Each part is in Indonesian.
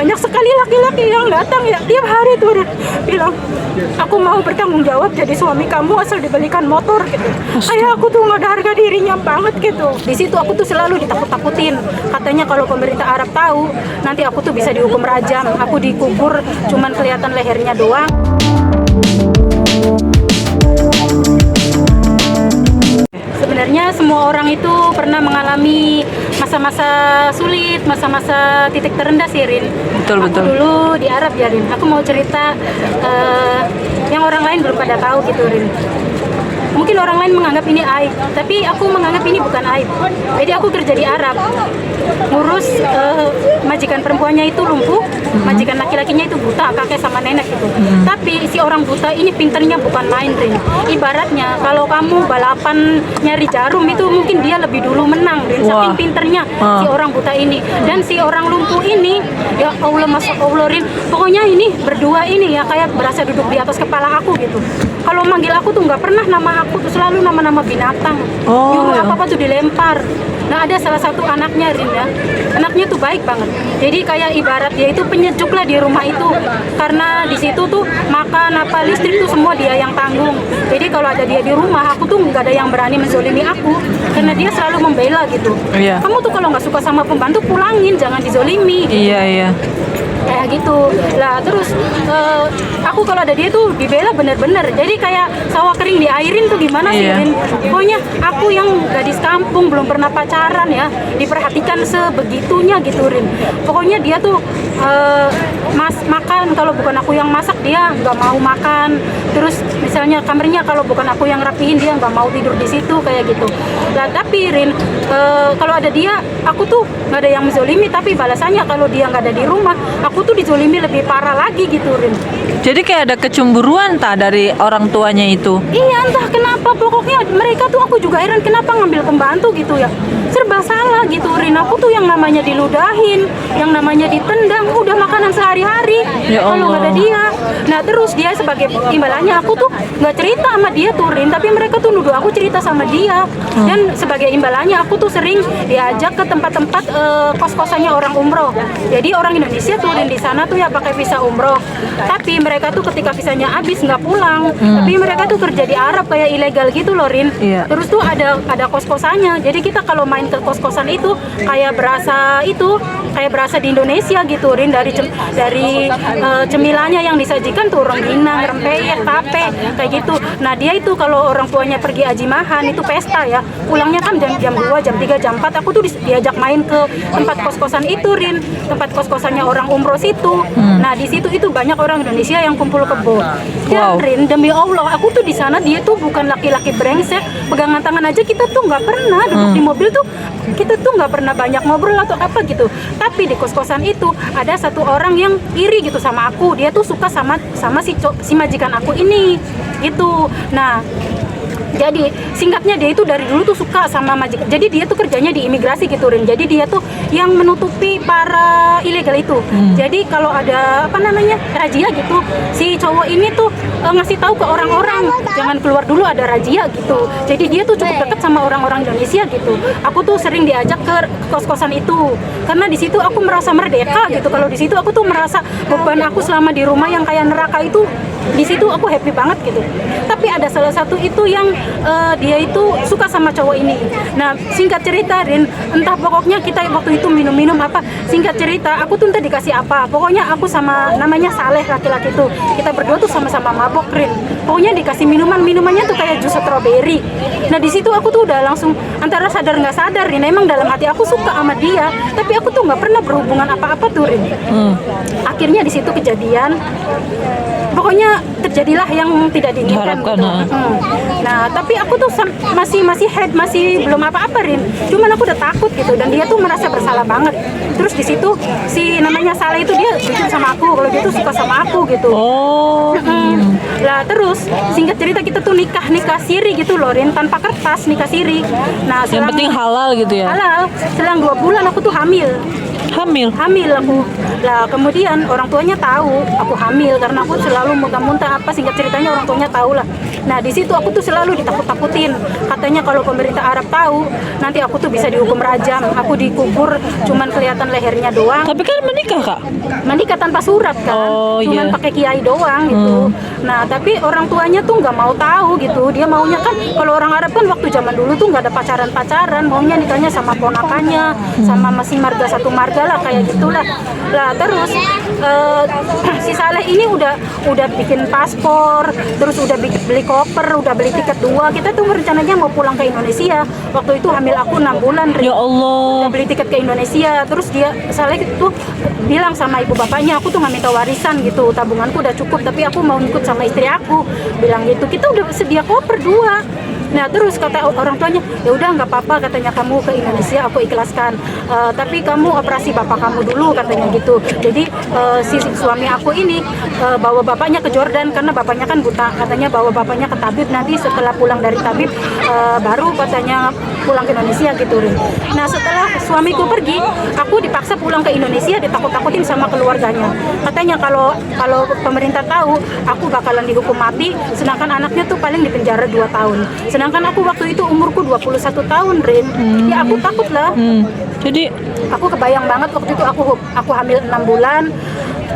Banyak sekali laki-laki yang datang ya tiap hari tuh bilang, aku mau bertanggung jawab jadi suami kamu asal dibelikan motor gitu. Kayak aku tuh nggak ada harga dirinya banget gitu. Di situ aku tuh selalu ditakut-takutin. Katanya kalau pemerintah Arab tahu, nanti aku tuh bisa dihukum rajam. Aku dikubur, cuman kelihatan lehernya doang. Sebenarnya semua orang itu pernah mengalami masa-masa sulit, masa-masa titik terendah sih, Rin. Betul. Dulu di Arab ya, Rin. Aku mau cerita yang orang lain belum pada tahu gitu, Rin. Mungkin orang lain menganggap ini aib, tapi aku menganggap ini bukan aib. Jadi aku kerja di Arab, ngurus majikan perempuannya itu lumpuh, majikan laki-lakinya itu buta, kakek sama nenek gitu. Tapi si orang buta ini pinternya bukan main, Rin. Ibaratnya kalau kamu balapan nyari jarum itu mungkin dia lebih dulu menang, Rin. Saking pinternya si orang buta ini. Dan si orang lumpuh ini, ya Allah, masya Allah, Rin. Pokoknya ini berdua ini ya kayak berasa duduk di atas kepala aku gitu. Kalau manggil aku tuh nggak pernah nama aku tuh selalu nama-nama binatang. Nyuruh apa-apa tuh dilempar. Nah ada salah satu anaknya, Rin ya. Anaknya tuh baik banget. Jadi kayak ibarat dia itu penyejuk lah di rumah itu. Karena di situ tuh makan apa listrik tuh semua dia yang tanggung. Jadi kalau ada dia di rumah, aku tuh nggak ada yang berani menzolimi aku. Karena dia selalu membela gitu. Kamu tuh kalau nggak suka sama pembantu pulangin, jangan dizolimi. Iya. Kayak gitu lah. Terus aku kalau ada dia tuh dibela bener-bener. Jadi kayak sawah kering diairin tuh gimana sih, Rin? Pokoknya aku yang gadis kampung belum pernah pacaran ya diperhatikan sebegitunya gitu, Rin. Pokoknya dia tuh makan kalau bukan aku yang masak dia nggak mau makan. Terus misalnya kamarnya kalau bukan aku yang rapihin dia nggak mau tidur di situ kayak gitu. Nah tapi Rin, kalau ada dia aku tuh nggak ada yang menzolimi, tapi balasannya kalau dia nggak ada di rumah aku tuh dizolimi lebih parah lagi gitu, Rin. Jadi kayak ada kecemburuan dari orang tuanya itu. Iya, entah kenapa pokoknya mereka tuh aku juga heran kenapa ngambil pembantu gitu ya. Serba salah gitu, Rin. Aku tuh yang namanya diludahin, yang namanya ditendang, udah makanan sehari-hari kalau nggak ada dia. Nah terus dia sebagai imbalannya aku tuh nggak cerita sama dia tuh, Rin, tapi mereka tuh nuduh aku cerita sama dia. Dan sebagai imbalannya aku tuh sering diajak ke tempat-tempat kos-kosannya orang umroh. Jadi orang Indonesia tuh di sana tuh ya pakai visa umroh. Tapi mereka tuh ketika visanya habis nggak pulang. Tapi mereka tuh kerja di Arab kayak ilegal gitu loh, Rin. Terus tuh ada kos-kosannya. Jadi kita kalau main ke kos-kosan itu kayak berasa di Indonesia gitu, Rin. Dari cemilannya yang disajikan tuh rengginang, rempeyek, tape kayak gitu. Nah dia itu kalau orang tuanya pergi ajimahan itu pesta ya. Pulangnya kan jam 2, jam 3, jam 4. Aku tuh diajak main ke tempat kos-kosan itu, Rin. Tempat kos-kosannya orang umroh situ. Nah di situ itu banyak orang Indonesia yang kumpul kebo. Dan Rin, demi Allah, aku tuh di sana dia tuh bukan laki-laki brengsek. Pegangan tangan aja kita tuh nggak pernah duduk di mobil tuh. Kita tuh nggak pernah banyak ngobrol atau apa gitu. Tapi di kos-kosan itu ada satu orang yang iri gitu sama aku. Dia tuh suka sama si majikan aku ini. Gitu. Nah, jadi singkatnya dia itu dari dulu tuh suka sama majikan. Jadi dia tuh kerjanya di imigrasi gitu, Rin. Jadi dia tuh yang menutupi para ilegal itu. Jadi kalau ada razia gitu, si cowok ini tuh ngasih tahu ke orang-orang jangan keluar dulu ada razia gitu. Jadi dia tuh cukup dekat sama orang-orang Indonesia gitu. Aku tuh sering diajak ke kos-kosan itu karena di situ aku merasa merdeka gitu. Kalau di situ aku tuh merasa beban aku selama di rumah yang kayak neraka itu, di situ aku happy banget gitu. Tapi ada salah satu itu yang dia itu suka sama cowok ini. Nah singkat cerita, Rin, entah pokoknya kita waktu itu minum-minum apa. Singkat cerita aku tuh entah dikasih apa. Pokoknya aku sama namanya Saleh, laki-laki tuh kita berdua tuh sama-sama mabok, Rin. Pokoknya dikasih minumannya tuh kayak jus strawberry. Nah di situ aku tuh udah langsung antara sadar nggak sadar, Rin. Emang dalam hati aku suka sama dia, tapi aku tuh nggak pernah berhubungan apa-apa tuh, Rin. Akhirnya di situ kejadian. Pokoknya terjadilah yang tidak diinginkan gitu. Nah tapi aku tuh masih belum apa-apa, Rin. Cuman aku udah takut gitu dan dia tuh merasa bersalah banget. Terus di situ si namanya Saleh itu dia jujur sama aku kalau dia tuh suka sama aku gitu. Lah terus singkat cerita kita tuh nikah siri gitu loh, Rin, tanpa kertas, nikah siri. Nah yang penting halal gitu ya. Halal. Selang 2 bulan aku tuh hamil. Hamil. Hamil aku lah, kemudian orang tuanya tahu aku hamil karena aku selalu muntah-muntah apa, singkat ceritanya orang tuanya tahu lah. Nah di situ aku tuh selalu ditakut-takutin, katanya kalau pemerintah Arab tahu nanti aku tuh bisa dihukum rajam, aku dikubur cuman kelihatan lehernya doang. Tapi kan menikah, Kak. Menikah tanpa surat kan, Oh, cuman iya. pakai kiai doang gitu. Nah tapi orang tuanya tuh nggak mau tahu gitu, dia maunya kan kalau orang Arab kan waktu zaman dulu tuh nggak ada pacaran, maunya nikahnya sama ponakannya, sama masing marga satu marga lah kayak gitulah. Lah terus si Saleh ini udah bikin paspor, terus udah beli koper, udah beli tiket 2. Kita tuh rencananya mau pulang ke Indonesia. Waktu itu hamil aku 6 bulan. Ya Allah. Udah beli tiket ke Indonesia, terus dia Saleh tuh bilang sama ibu bapaknya, aku tuh nggak minta warisan gitu, tabunganku udah cukup, tapi aku mau ikut sama istri aku, bilang gitu. Kita udah sedia koper 2. Nah terus kata orang tuanya, ya udah nggak apa-apa, katanya kamu ke Indonesia aku ikhlaskan, tapi kamu operasi bapak kamu dulu, katanya gitu. Jadi si suami aku ini bawa bapaknya ke Jordan karena bapaknya kan buta, katanya bawa bapaknya ke tabib, nanti setelah pulang dari tabib baru katanya pulang ke Indonesia gitu. Nah setelah suamiku pergi, aku dipaksa pulang ke Indonesia, ditakut-takutin sama keluarganya. Katanya kalau pemerintah tahu aku bakalan dihukum mati, sedangkan anaknya tuh paling di penjara 2 tahun. Sedangkan aku waktu itu umurku 21 tahun, Rin. Ya aku takut lah. Jadi Aku kebayang banget waktu itu aku hamil 6 bulan.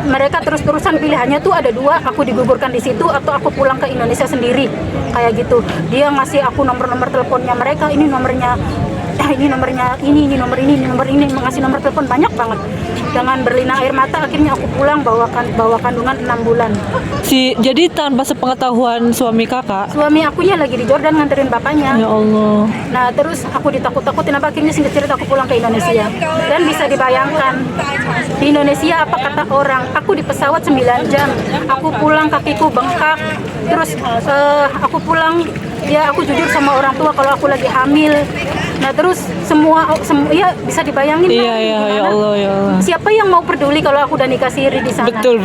Mereka terus-terusan pilihannya tuh ada 2, aku digugurkan di situ atau aku pulang ke Indonesia sendiri. Kayak gitu. Dia ngasih aku nomor-nomor teleponnya mereka, ini nomornya ini nomornya ini nomor ini, mengasih nomor telepon banyak banget. Dengan berlinang air mata akhirnya aku pulang bawa kandungan 6 bulan. jadi tanpa sepengetahuan suami Kakak. Suami akunya lagi di Jordan nganterin bapaknya. Ya Allah. Nah terus aku ditakut-takutin, apa akhirnya singkat cerita aku pulang ke Indonesia. Dan bisa dibayangkan di Indonesia apa kata orang, aku di pesawat 9 jam, aku pulang kakiku bengkak, terus aku pulang, ya aku jujur sama orang tua kalau aku lagi hamil. Nah terus semua ya bisa dibayangin Iya, kan, ya gimana? Allah, ya Allah. Siapa yang mau peduli kalau aku udah nikah siri di sana? Betul.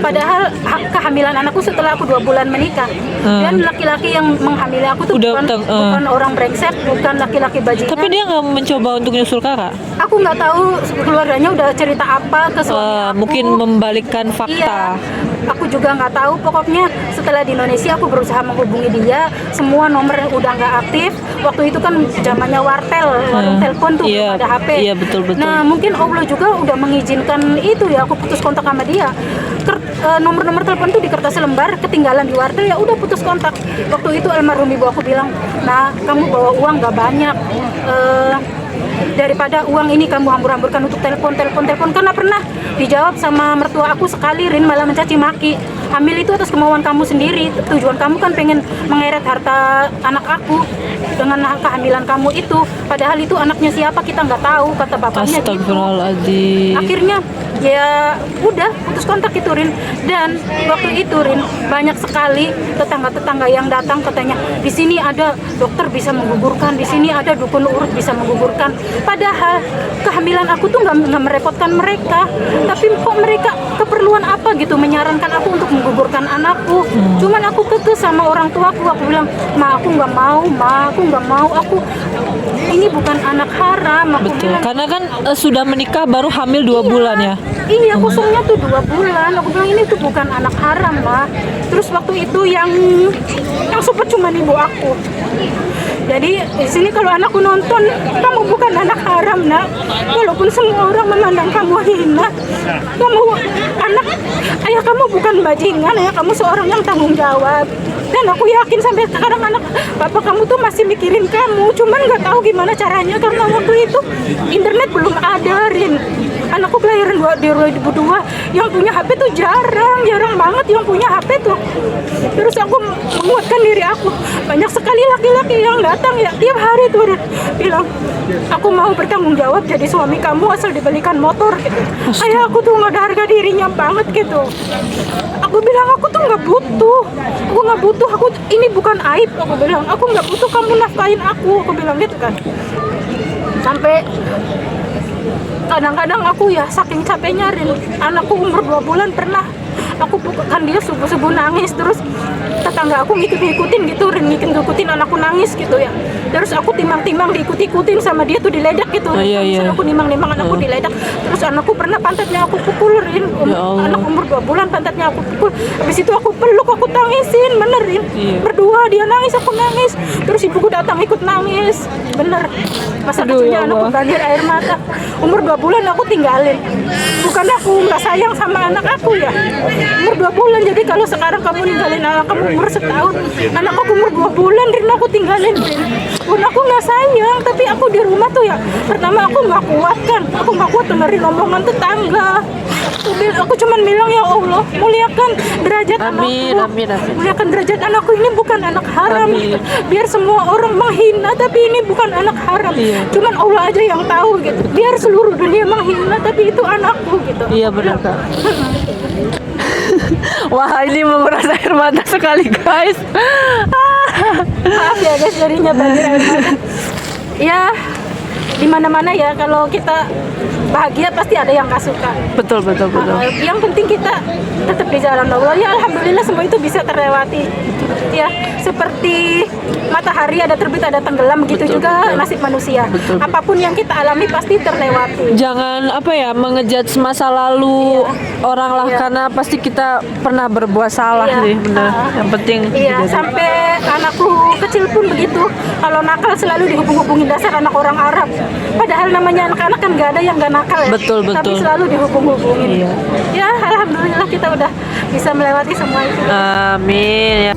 Padahal kehamilan anakku setelah aku 2 bulan menikah. Dan laki-laki yang menghamili aku tuh bukan orang brengsek, bukan laki-laki bajingan. Tapi dia nggak mencoba untuk nyusul Kakak? Aku nggak tahu keluarganya udah cerita apa ke suami aku. Mungkin membalikkan fakta. Iya, aku juga nggak tahu. Pokoknya setelah di Indonesia aku berusaha menghubungi dia, semua nomor udah nggak aktif. Waktu itu kan zamannya wartel, warung telepon tuh, Iya, belum ada HP. iya, betul. Nah mungkin Allah juga udah mengizinkan itu ya, aku putus kontak sama dia. Nomor-nomor telepon tuh di kertas lembar, ketinggalan di wartel, ya udah putus kontak. Waktu itu almarhum ibu aku bilang, nah kamu bawa uang nggak banyak, daripada uang ini kamu hambur-hamburkan untuk telepon, karena pernah dijawab sama mertua aku sekali, Rin, malah mencaci maki. Hamil itu atas kemauan kamu sendiri, tujuan kamu kan pengen mengeret harta anak aku dengan kehamilan kamu itu, padahal itu anaknya siapa kita nggak tahu, kata bapaknya gitu. Astagfirullahaladzim. Akhirnya ya udah putus kontak itu, Rin. Dan waktu itu, Rin, banyak sekali tetangga-tetangga yang datang, katanya di sini ada dokter bisa menggugurkan, di sini ada dukun urut bisa menggugurkan. Padahal kehamilan aku tuh nggak merepotkan mereka, tapi kok mereka keperluan apa gitu menyarankan aku untuk menggugurkan anakku. Cuman aku kekeh sama orang tuaku, aku bilang, ma aku nggak mau, aku ini bukan anak haram. Aku Betul. bilang, Karena kan sudah menikah baru hamil 2 bulan ya. iya, kosongnya tuh 2 bulan. Aku bilang ini tuh bukan anak haram, Ma. Terus waktu itu yang support cuma ibu aku. Jadi di sini kalau anakku nonton, kamu bukan anak haram, nak. Walaupun semua orang memandang kamu hina, kamu ayah kamu bukan bajingan, ya kamu seorang yang tanggung jawab. Dan aku yakin sampai sekarang anak bapak kamu tuh masih mikirin kamu, cuman nggak tahu gimana caranya karena waktu itu internet belum ada, Rin. Anakku kelahiran 2002, yang punya HP tuh jarang banget yang punya HP tuh. Terus aku menguatkan diri aku, banyak sekali laki-laki yang datang ya tiap hari tuh bilang, aku mau bertanggung jawab jadi suami kamu asal dibelikan motor gitu. Ayah aku tuh nggak ada harga dirinya banget gitu. Aku bilang aku tuh nggak butuh, aku ini bukan aib, aku bilang aku nggak butuh kamu nafkahin aku bilang gitu kan. Sampai kadang-kadang aku ya saking capeknya, Rin, anakku umur 2 bulan pernah aku kan dia subuh nangis, terus tetangga aku ngikutin gitu, ngikutin anakku nangis gitu ya. Terus aku timang-timang diikutin sama dia tuh diledak gitu. Iya. Aku nimang-nimang anakku diledak. Terus anakku pernah pantatnya aku pukulin. Ya Allah. Anak umur 2 bulan pantatnya aku pukul. Habis itu aku peluk, aku tangisin, benerin. Iya. Berdua dia nangis, aku nangis. Terus ibuku datang ikut nangis. Bener. Masa Aduh, kecilnya ya anakku Allah. banjir air mata. Umur 2 bulan aku tinggalin. Bukan aku nggak sayang sama anak aku ya. Umur 2 bulan. Jadi kalau sekarang kamu ninggalin anak kamu umur setahun, anak aku umur 2 bulan, Rin, aku tinggalin, Rin. Pun aku nggak sayang, tapi aku di rumah tuh ya. Pertama aku nggak kuat kan. Aku nggak kuat dengerin omongan tetangga. Aku cuman bilang, ya Allah, muliakan derajat Amin, anakku. amin. Muliakan derajat anakku, ini bukan anak haram. Amin. Biar semua orang menghina, tapi ini bukan anak haram. Iya. Cuman Allah aja yang tahu gitu. Biar seluruh dunia menghina, tapi itu anakku gitu. Iya benar Kak. Wah ini menguras air mata sekali guys. Maaf ya guys, jadinya banjir air mata. Ya, di mana-mana ya kalau kita bahagia pasti ada yang gak suka. Betul. Yang penting kita tetap di jalan Allah. Ya alhamdulillah semua itu bisa terlewati. Ya, seperti matahari ada terbit ada tenggelam, begitu juga nasib manusia. Apapun yang kita alami pasti terlewati. Jangan mengejudge masa lalu orang lah, karena pasti kita pernah berbuat salah sih, bener. Yang penting Iya, sampai anakku kecil pun begitu. Kalau nakal selalu dihubung-hubungin dasar anak orang Arab. Padahal namanya anak-anak kan gak ada yang gak nakal ya. Betul. Tapi selalu dihubung-hubungin. Iya. Ya, alhamdulillah kita udah bisa melewati semua itu. Amin ya.